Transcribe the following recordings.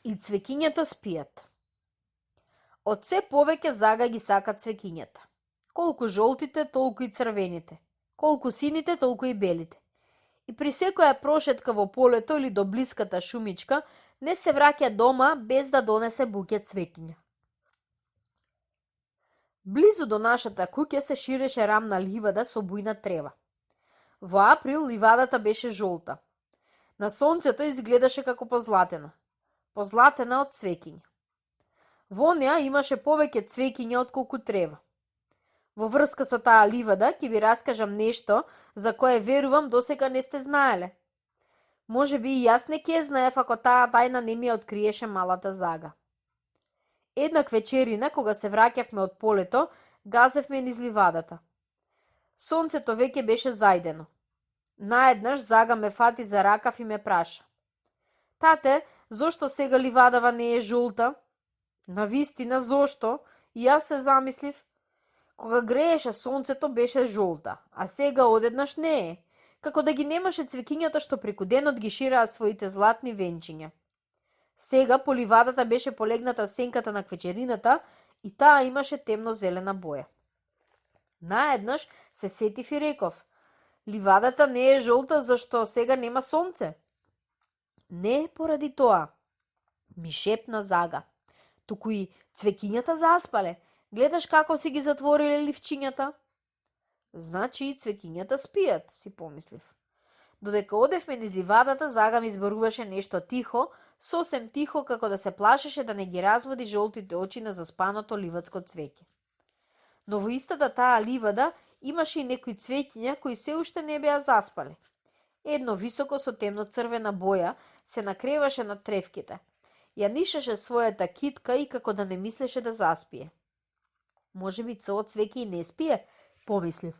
И цвекињата спијат. Од се повеќе Зага ги сака цвекињата. Колку жолтите, толку и црвените. Колку сините, толку и белите. И при секоја прошетка во полето или до блиската шумичка, не се враќа дома без да донесе буќе цвекиња. Близу до нашата куќа се ширеше рамна ливада со бујна трева. Во април ливадата беше жолта. На сонцето изгледаше како позлатена. Позлатена од цвекиња. Во неа имаше повеќе цвекиња отколку трева. Во врска со таа ливада ќе ви раскажам нешто за кое верувам досега не сте знаеле. Може би и јас не ќе знаев ако таа тајна не ми ја откриеше малата Зага. Еднак вечерина, кога се враќавме од полето, газевме низ ливадата. Сонцето веќе беше зајдено. Наеднаш Зага ме фати за ракав и ме праша: "Тате, зошто сега ливадава не е жолта?" Навистина, зошто? И јас се замислив. Кога грееше сонцето беше жолта, а сега одеднаш не е. Како да ги немаше цвекињата што преку денот ги шираа своите златни венчиња. Сега по ливадата беше полегната сенката на квечерината и таа имаше темно-зелена боја. Наеднаш се сетив и реков: "Ливадата не е жолта зашто сега нема сонце." "Не поради тоа," ми шепна Зага. "Туку и цвекињата заспале. Гледаш како си ги затвориле ливчињата?" "Значи и цвекињата спијат," си помислив. Додека одевме низ ливадата, Зага ми зборуваше нешто тихо, сосем тихо, како да се плашеше да не ги разводи жолтите очи на заспаното ливадско цвеќе. Но во истата таа ливада имаше и некои цвеќиња кои се уште не беа заспале. Едно високо со темно-црвена боја се накреваше над тревките. Ја нишеше својата китка и како да не мислеше да заспие. Може би цело цвеќе и не спие, помислив.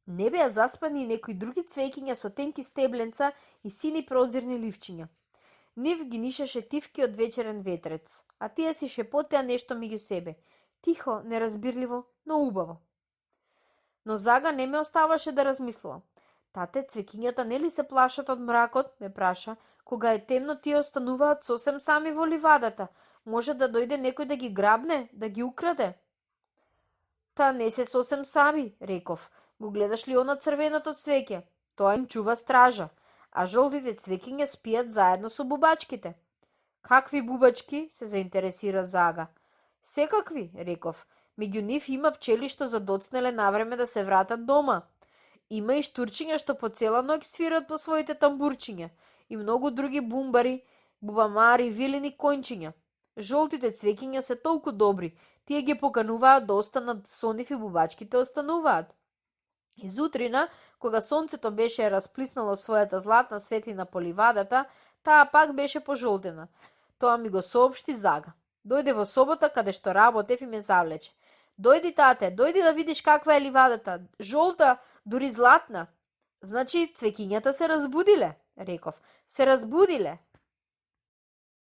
Не беа заспани и некои други цвеќиња со тенки стебленца и сини прозирни ливчиња. Нив ги нишеше тивки од вечерен ветрец, а тие си шепотеа нешто меѓу себе. Тихо, неразбирливо, но убаво. Но Зага не ме оставаше да размислувам. "Тате, цвекињата нели се плашат од мракот?" ме праша. "Кога е темно, тие остануваат сосем сами во ливадата. Може да дојде некој да ги грабне, да ги украде." "Та не се сосем сами," реков. "Го гледаш ли она црвеното цвеќе? Тоа им чува стража, а жолтите цвеќиња спијат заедно со бубачките." "Какви бубачки?" се заинтересира Зага. "Секакви," реков. "Меѓу нив има пчели што задоцнеле навреме да се вратат дома. Има и штурчиња што по цела ноќ свират по своите тамбурчиња и многу други бумбари, бубамари, вилени кончиња. Жолтите цвеќиња се толку добри, тие ги покануваат да останат со нив и бубачките остануваат." Изутрина, кога сонцето беше расплиснало својата златна светлина по ливадата, таа пак беше пожолтена. Тоа ми го соопшти Зага. Дојде во собота каде што работев и ме завлече. "Дојди, тате, дојди да видиш каква е ливадата. Жолта, дури златна." "Значи, цвекињата се разбудиле," реков. "Се разбудиле.